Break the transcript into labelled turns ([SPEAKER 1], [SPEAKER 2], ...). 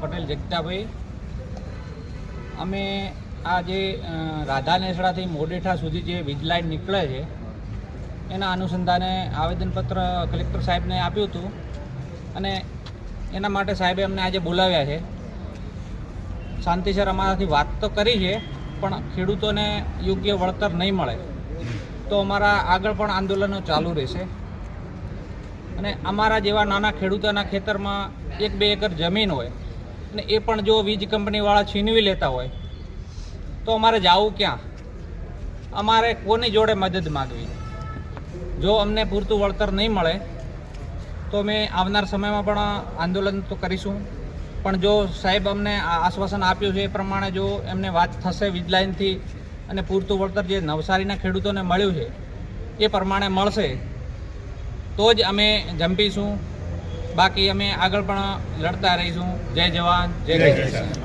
[SPEAKER 1] પટેલ જગતાભાઈ, અમે આ જે રાધા નેસડાથી મોડેઠા સુધી જે વીજ લાઇન નીકળે છે એના અનુસંધાને આવેદનપત્ર કલેક્ટર સાહેબને આપ્યું હતું અને એના માટે સાહેબે અમને આજે બોલાવ્યા છે. શાંતિસર અમારાથી વાત તો કરી છે, પણ ખેડૂતોને યોગ્ય વળતર નહીં મળે તો અમારા આગળ પણ આંદોલનો ચાલુ રહેશે. અને અમારા જેવા નાના ખેડૂતોના ખેતરમાં 1-2 એકર જમીન હોય અને એ પણ જો વીજ કંપનીવાળા છીનવી લેતા હોય તો અમારે જવું ક્યાં? અમારે કોની જોડે મદદ માગવી? જો અમને પૂરતું વળતર નહીં મળે તો અમે આવનાર સમયમાં પણ આંદોલન તો કરીશું. પણ જો સાહેબ અમને આશ્વાસન આપ્યું છે એ પ્રમાણે જો એમને વાત થશે વીજ લાઇનથી અને પૂરતું વળતર જે નવસારીના ખેડૂતોને મળ્યું છે એ પ્રમાણે મળશે તો જ અમે જંપીશું. બાકી અમે આગળ પણ લડતા રહીશું. જય જવાન જય કિસાન.